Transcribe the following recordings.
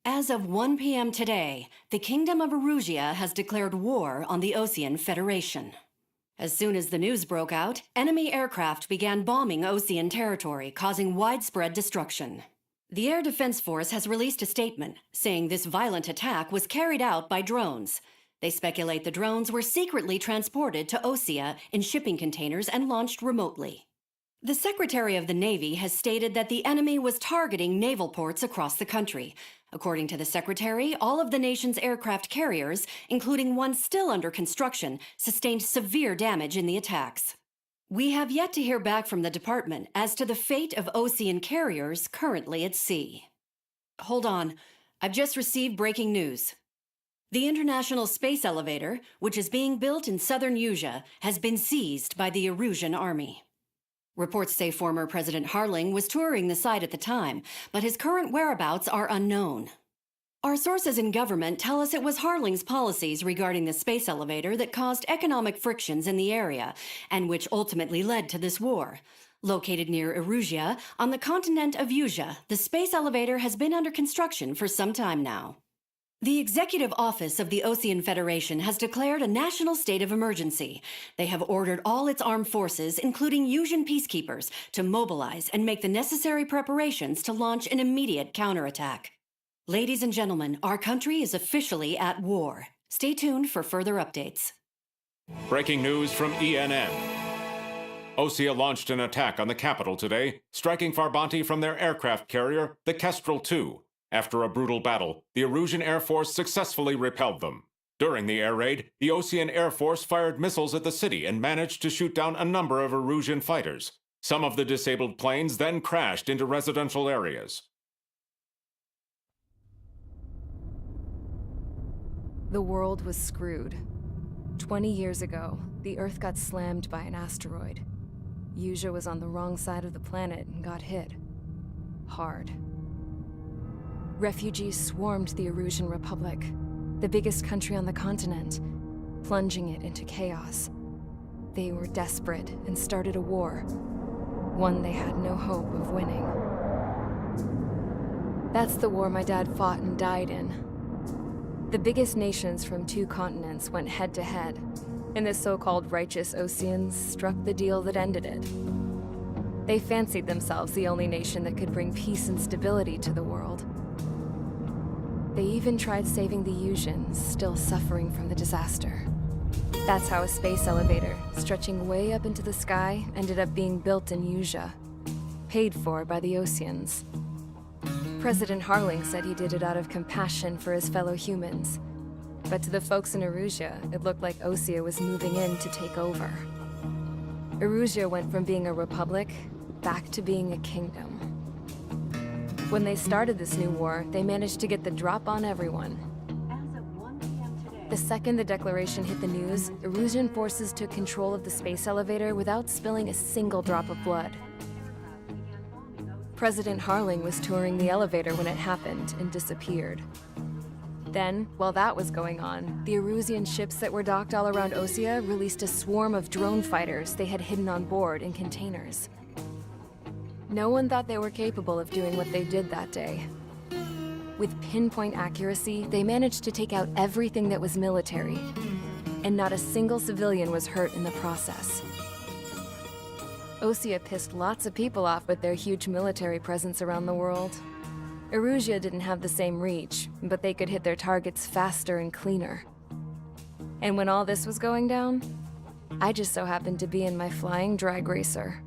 As of 1 p.m. today, the Kingdom of Erusia has declared war on the Osean Federation. As soon as the news broke out, enemy aircraft began bombing Osean territory, causing widespread destruction. The Air Defense Force has released a statement saying this violent attack was carried out by drones. They speculate the drones were secretly transported to Osea in shipping containers and launched remotely. The Secretary of the Navy has stated that the enemy was targeting naval ports across the country. According to the Secretary, all of the nation's aircraft carriers, including one still under construction, sustained severe damage in the attacks. We have yet to hear back from the department as to the fate of Osean carriers currently at sea. Hold on, I've just received breaking news. The International Space Elevator, which is being built in southern Erusia, has been seized by the Erusian army. Reports say former President Harling was touring the site at the time, but his current whereabouts are unknown. Our sources in government tell us it was Harling's policies regarding the space elevator that caused economic frictions in the area, and which ultimately led to this war. Located near Erusia, on the continent of Erusia, the space elevator has been under construction for some time now. The Executive Office of the Osean Federation has declared a national state of emergency. They have ordered all its armed forces, including Erusian peacekeepers, to mobilize and make the necessary preparations to launch an immediate counterattack. Ladies and gentlemen, our country is officially at war. Stay tuned for further updates. Breaking news from ENN. Osea launched an attack on the capital today, striking Farbanti from their aircraft carrier, the Kestrel II. After a brutal battle, the Erusian Air Force successfully repelled them. During the air raid, the Osean Air Force fired missiles at the city and managed to shoot down a number of Erusian fighters. Some of the disabled planes then crashed into residential areas. The world was screwed. 20 years ago, the Earth got slammed by an asteroid. Erusia was on the wrong side of the planet and got hit. Hard. Refugees swarmed the Erusian Republic, the biggest country on the continent, plunging it into chaos. They were desperate and started a war, one they had no hope of winning. That's the war my dad fought and died in. The biggest nations from 2 continents went head-to-head, and the so-called righteous Oseans struck the deal that ended it. They fancied themselves the only nation that could bring peace and stability to the world. They even tried saving the Erusians, still suffering from the disaster. That's how a space elevator, stretching way up into the sky, ended up being built in Erusia, paid for by the Oseans. President Harling said he did it out of compassion for his fellow humans. But to the folks in Erusia, it looked like Osea was moving in to take over. Erusia went from being a republic back to being a kingdom. When they started this new war, they managed to get the drop on everyone. As of 1 p.m. today, The second the declaration hit the news, Erusian forces took control of the space elevator without spilling a single drop of blood. President Harling was touring the elevator when it happened and disappeared. Then, while that was going on, the Erusian ships that were docked all around Osea released a swarm of drone fighters they had hidden on board in containers. No one thought they were capable of doing what they did that day. With pinpoint accuracy, they managed to take out everything that was military, and not a single civilian was hurt in the process. Osea pissed lots of people off with their huge military presence around the world. Erusia didn't have the same reach, but they could hit their targets faster and cleaner. And when all this was going down, I just so happened to be in my flying drag racer.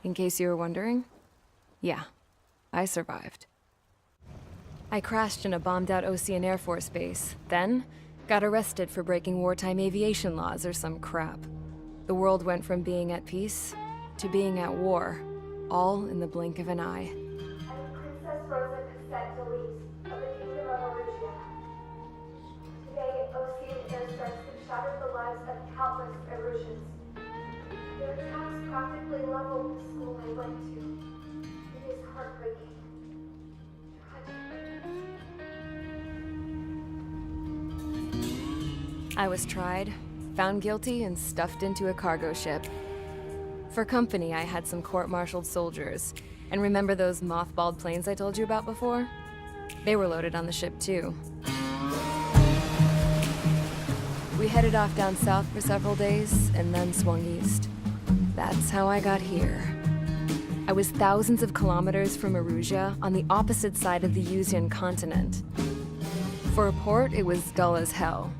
In case you were wondering, yeah, I survived. I crashed in a bombed-out Osean Air Force base, then got arrested for breaking wartime aviation laws or some crap. The world went from being at peace to being at war, all in the blink of an eye. I'm Princess Rosa Cassette Delise of the Kingdom of Erusia. Today, Osean airstrikes have shattered the lives of countless Erusians. Their attacks practically leveled the school I went to. It is heartbreaking. Tragedy. I was tried, found guilty, and stuffed into a cargo ship. For company, I had some court-martialed soldiers. And remember those mothballed planes I told you about before? They were loaded on the ship too. We headed off down south for several days, and then swung east. That's how I got here. I was thousands of kilometers from Erusia, on the opposite side of the Yuzian continent. For a port, it was dull as hell.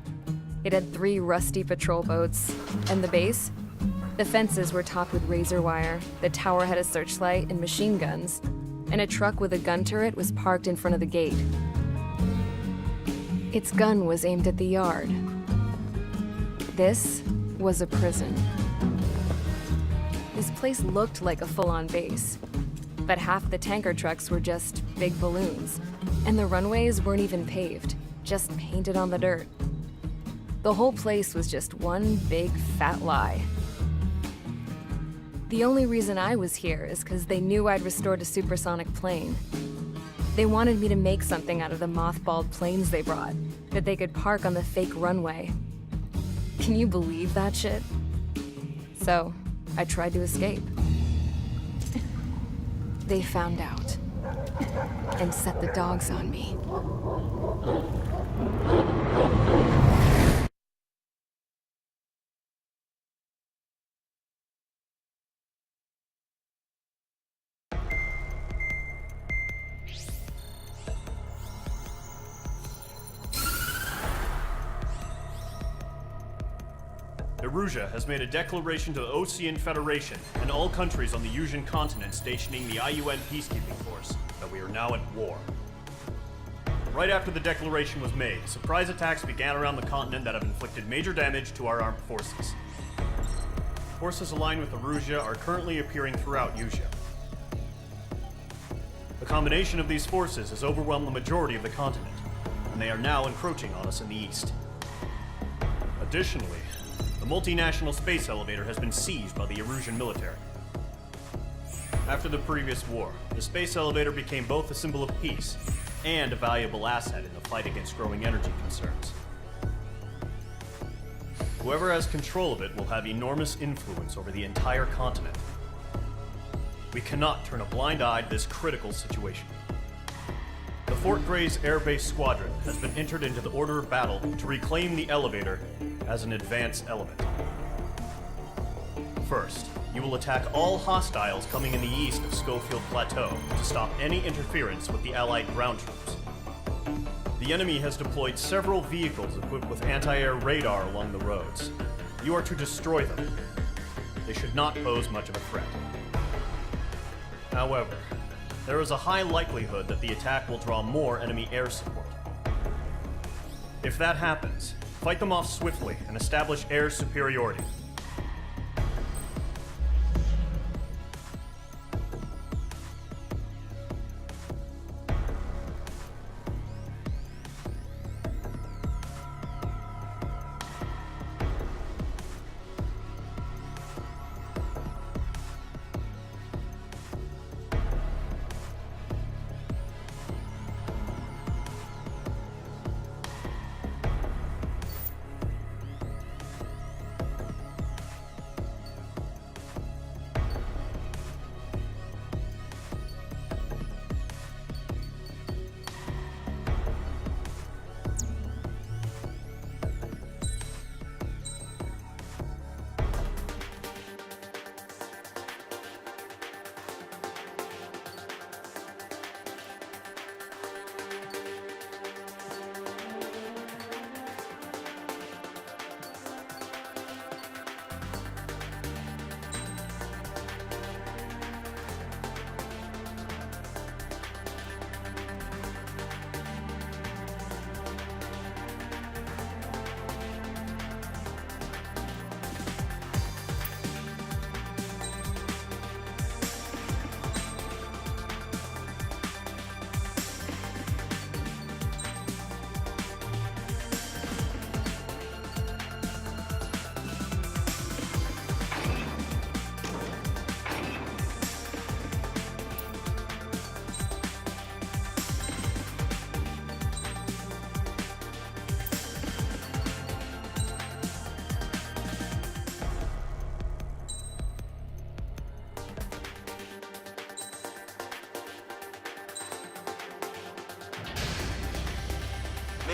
It had 3 rusty patrol boats, and the base? The fences were topped with razor wire, the tower had a searchlight and machine guns, and a truck with a gun turret was parked in front of the gate. Its gun was aimed at the yard. This was a prison. This place looked like a full-on base, but half the tanker trucks were just big balloons, and the runways weren't even paved, just painted on the dirt. The whole place was just one big fat lie. The only reason I was here is because they knew I'd restored a supersonic plane. They wanted me to make something out of the mothballed planes they brought, that they could park on the fake runway. Can you believe that shit? So, I tried to escape. They found out, and set the dogs on me. Erusia has made a declaration to the Ocean Federation and all countries on the Yuzian continent stationing the IUN peacekeeping force that we are now at war. Right after the declaration was made, surprise attacks began around the continent that have inflicted major damage to our armed forces. Forces aligned with Erusia are currently appearing throughout Yusia. The combination of these forces has overwhelmed the majority of the continent, and they are now encroaching on us in the east. Additionally, the multinational space elevator has been seized by the Erusian military. After the previous war, the space elevator became both a symbol of peace and a valuable asset in the fight against growing energy concerns. Whoever has control of it will have enormous influence over the entire continent. We cannot turn a blind eye to this critical situation. The Fort Gray's Air Base Squadron has been entered into the order of battle to reclaim the elevator as an advance element. First, you will attack all hostiles coming in the east of Schofield Plateau to stop any interference with the Allied ground troops. The enemy has deployed several vehicles equipped with anti-air radar along the roads. You are to destroy them. They should not pose much of a threat. However, there is a high likelihood that the attack will draw more enemy air support. If that happens, fight them off swiftly and establish air superiority.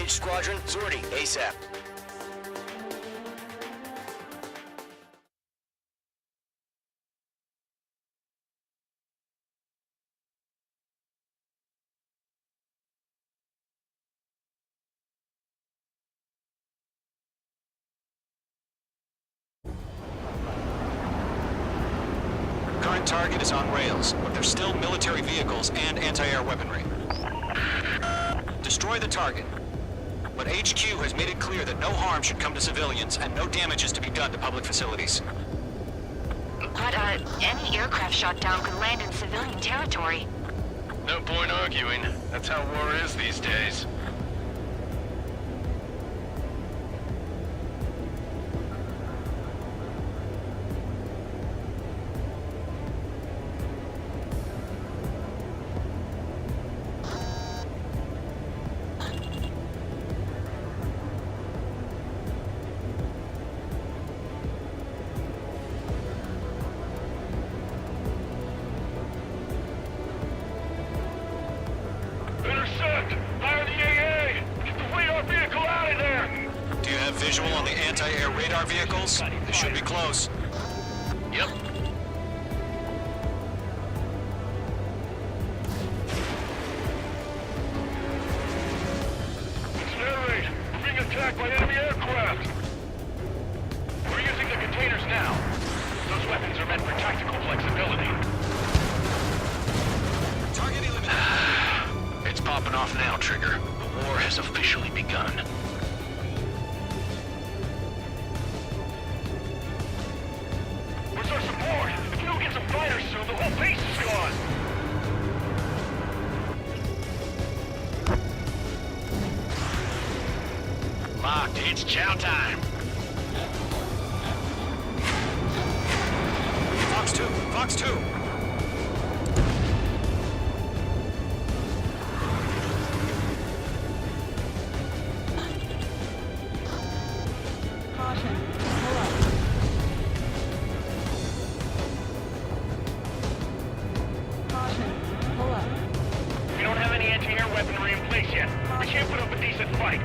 Engage squadron. Sortie ASAP. Current target is on rails, but there's still military vehicles and anti-air weaponry. Destroy the target. But HQ has made it clear that no harm should come to civilians and no damage is to be done to public facilities. But, any aircraft shot down could land in civilian territory. No point arguing. That's how war is these days. Intercept! Fire the AA! Get the radar vehicle out of there! Do you have visual on the anti-air radar vehicles? They should be close. Yep. Narrate! We're being attacked by enemy aircraft! We're using the containers now. Those weapons are meant for tactical flexibility. Target eliminated. It's popping off now, Trigger. The war has officially begun. Where's our support? If we don't get some fighters soon, the whole base is gone! Locked, it's chow time. Fox 2! Fox 2! We don't have any anti-air weaponry in place yet. We can't put up a decent fight.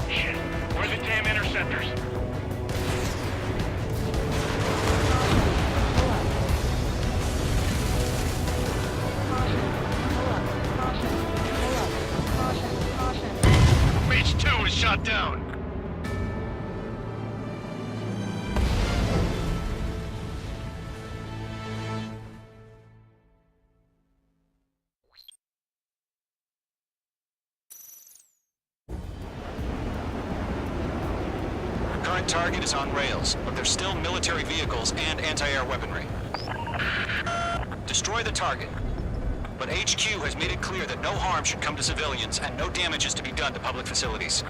Shit, where are the damn interceptors? Base 2 is shot down. Current target is on rails, but there's still military vehicles and anti-air weaponry. Destroy the target. But HQ has made it clear that no harm should come to civilians and no damage is to be done to public facilities.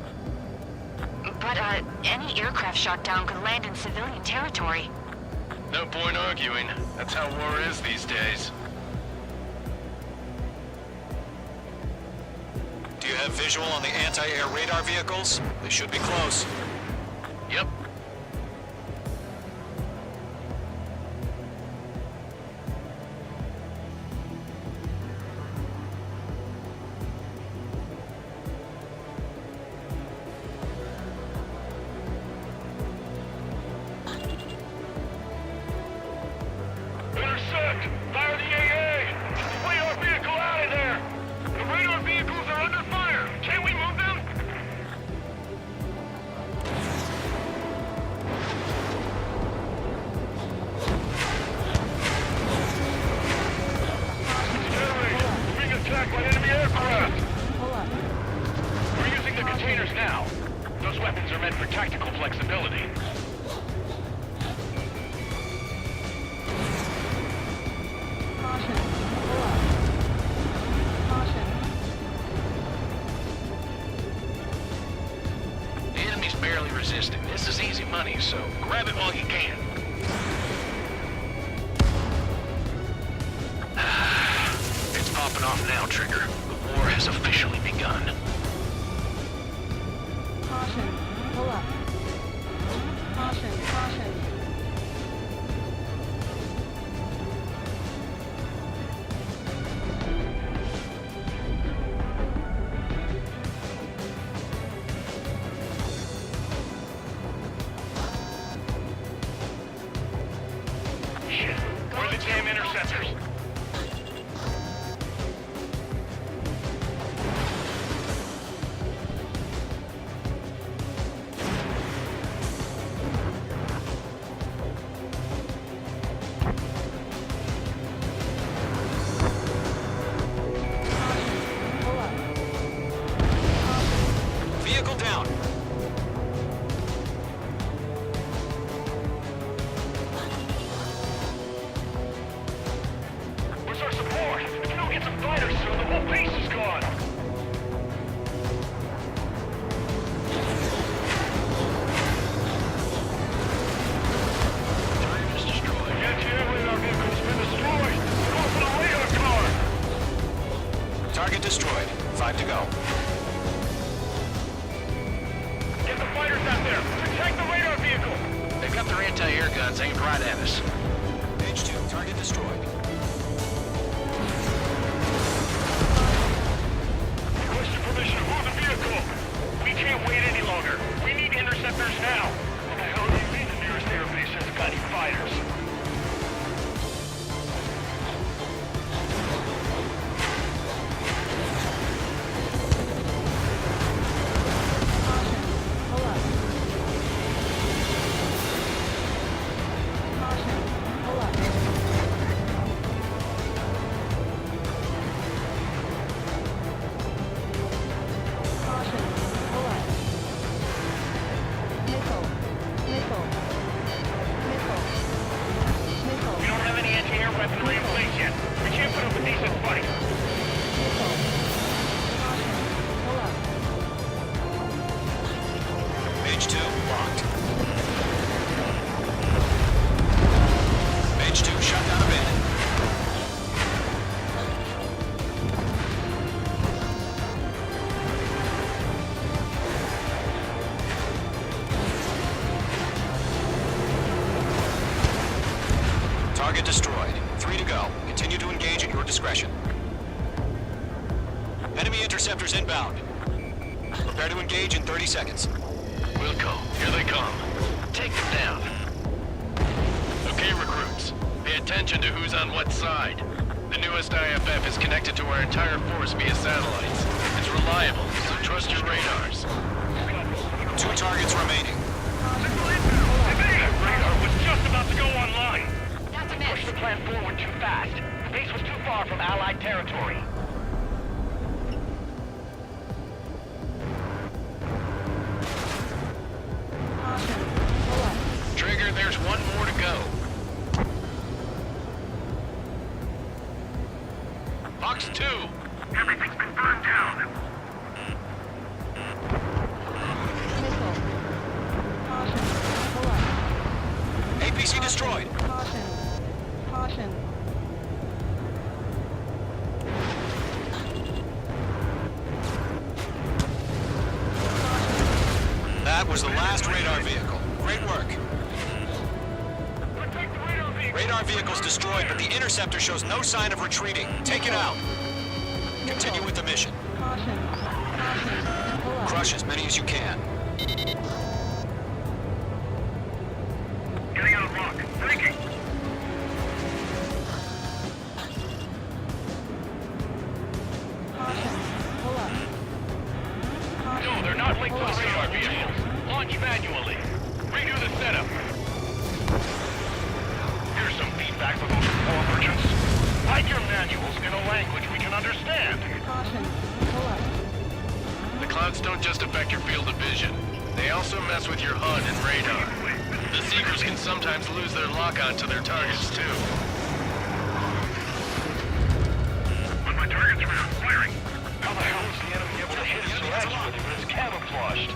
But, any aircraft shot down could land in civilian territory. No point arguing. That's how war is these days. Do you have visual on the anti-air radar vehicles? They should be close. Yep. Intercept! Fire the AA! Get the radar vehicle out of there! The radar vehicles are under fire! Can we move them? Narrate! We're being attacked by enemy aircraft! We're using the containers now. Those weapons are meant for tactical flexibility. money, so grab it while you can. It's popping off now, Trigger. The war has officially begun. Caution. Pull up. Caution. Caution. Shit. Where are the damn interceptors? Pull up. Vehicle down. Where's our support? If we don't get some fighters soon, the whole base is gone. Time is destroyed. The anti-air radar vehicle's been destroyed. Go for the radar car. Target destroyed. 5 to go. Get the fighters out there. Protect the radar vehicle. They've got their anti-air guns aimed right at us. Page 2, target destroyed. Requesting permission to move the vehicle. We can't wait any longer. We need interceptors now. What the hell do you mean the nearest airbase hasn't got any fighters? Pull up. Caution. Pull up. Caution. Pull up. Missile. Missile. Missile. Missile. We don't have any anti-air weaponry in place yet. We can't put up a decent fight. Missile. Caution. Pull up. Page 2, locked. Page 2, shut down abandoned. Target destroyed. 3 to go. Continue to engage at your discretion. Enemy interceptors inbound. Prepare to engage in 30 seconds. Wilco, here they come. Take them down. Okay, recruits. Pay attention to who's on what side. The newest IFF is connected to our entire force via satellites. It's reliable, so trust your radars. 2 targets remaining. That radar was just about to go online. That's a Pushed the miss. plan forward too fast. The base was too far from Allied territory. Caution. Pull up. Trigger, there's one more to go. Box 2. Everything's been burned down. Missile. Caution. Pull up. APC destroyed. Caution. Caution. That was the last radar vehicle. Great work. Protect the radar vehicle. Radar vehicle's destroyed, but the interceptor shows no sign of retreating. Take it out. Continue with the mission. Caution. Caution. Pull up. Crush as many as you can. Getting out of lock. Breaking. Caution. Pull up. Caution. No, they're not linked to Pull the up. radar vehicles. Launch manually. Redo the setup. Here's some feedback for those poor merchants. Write your manuals in a language we can understand. Caution. Pull up. The clouds don't just affect your field of vision. They also mess with your HUD and radar. The Seekers can sometimes lose their lock-on to their targets, too. But my targets were not firing. How the hell is the enemy able to hit us so accurately when it's camouflaged?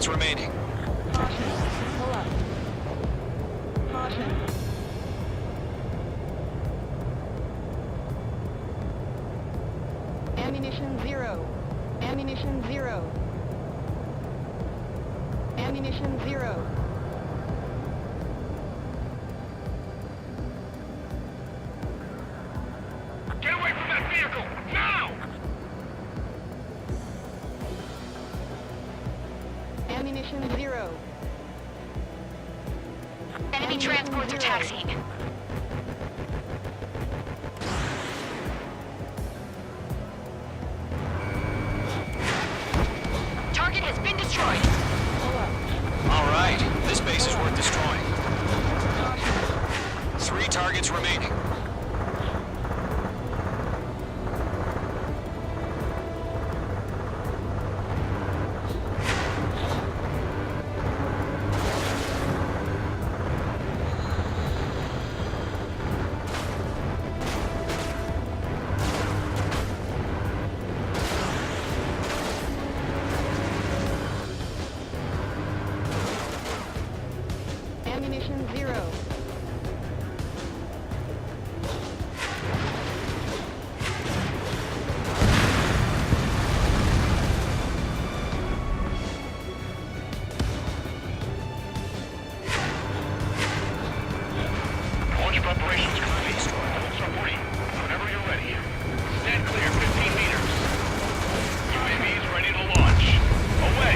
targets remaining. Caution. Pull up. Caution. Ammunition 0. Ammunition 0. Ammunition 0. Get away from that vehicle! Now! Ammunition 0. Enemy transports are taxiing. Target has been destroyed. Pull up. All right, this base is worth destroying. Caution. 3 targets remaining. Ammunition 0. Launch preparations complete. Bolts are free. Whenever you're ready. Stand clear 15 meters. UAVs ready to launch. Away!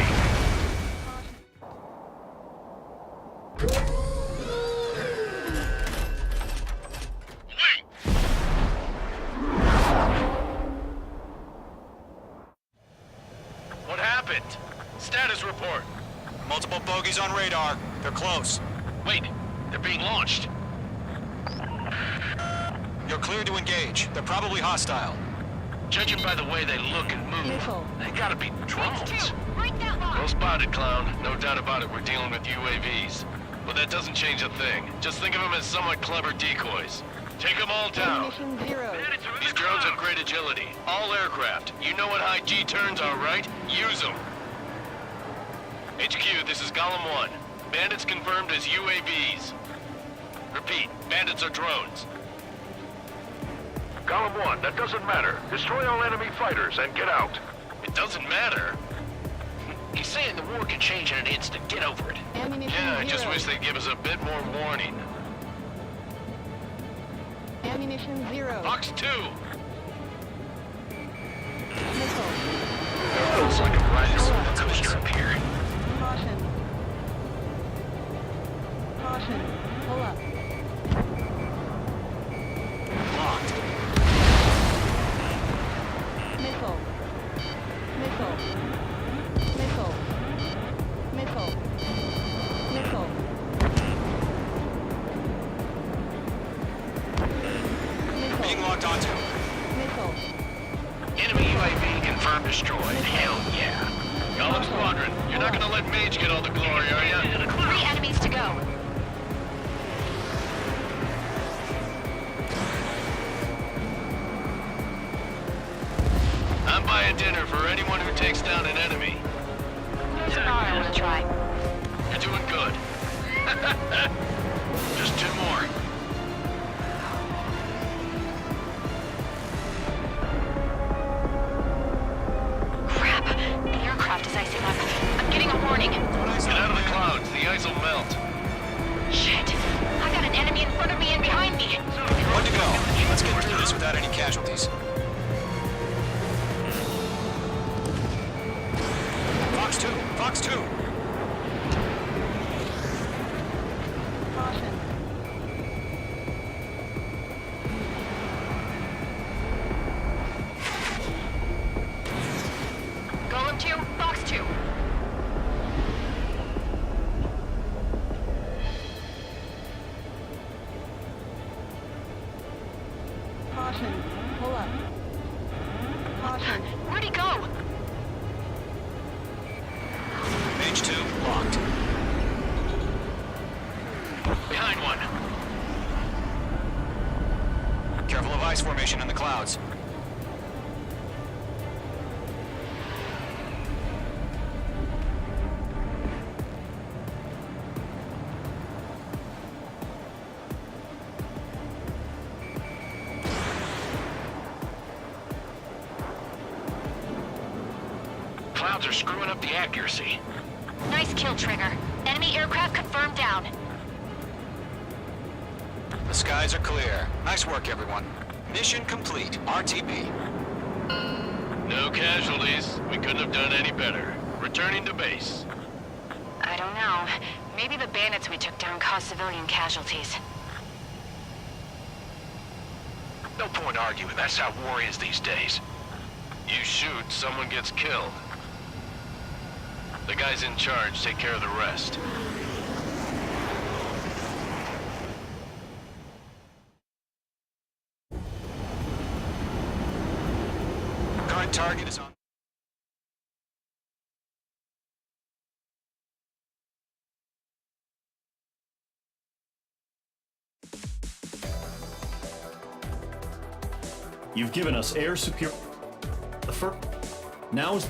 What happened? Status report. Multiple bogeys on radar. They're close. Wait, they're being launched. You're cleared to engage. They're probably hostile. Judging by the way they look and move, Missile. they gotta be drones. Break that Well lock. spotted, clown. No doubt about it, we're dealing with UAVs. But that doesn't change a thing. Just think of them as somewhat clever decoys. Take them all down. Ammunition 0. These drones have great agility. All aircraft. You know what high G turns are, right? Use them. HQ, this is Golem 1. Bandits confirmed as UAVs. Repeat, bandits are drones. Golem 1, that doesn't matter. Destroy all enemy fighters and get out. It doesn't matter? He's saying the war can change in an instant. Get over it. Ammunition Yeah, 0. I just wish they'd give us a bit more warning. Ammunition 0. Box 2! Missile. Looks like a riot coaster appearing. Caution. Caution. Pull up. Locked. Missile. Missile. Missile. Missile. Missile. Being locked onto. Missile. Enemy UAV confirmed destroyed. Hell yeah. Golem Squadron, you're not gonna let Mage get all the glory, are ya? 3 enemies to go. I'm buying dinner for anyone who takes down an enemy. Tomorrow I want to try. You're doing good. Just 2 more. Crap. The aircraft is icing up. I'm getting a warning. Get out of the clouds, the ice will melt. Shit. I got an enemy in front of me and behind me. One to go. Let's get through this without any casualties. Fox 2! Fox 2! Caution. Golem 2, Box 2. Caution. Pull up. Caution. Where'd he go? Page 2, locked. Behind one. Careful of ice formation in the clouds. clouds are screwing up the accuracy. Nice kill, Trigger. Enemy aircraft confirmed down. The skies are clear. Nice work, everyone. Mission complete. RTB. No casualties. We couldn't have done any better. Returning to base. I don't know. Maybe the bandits we took down caused civilian casualties. No point arguing. That's how war is these days. You shoot, someone gets killed. The guys in charge take care of the rest. Current target is on. You've given us air superior. Now is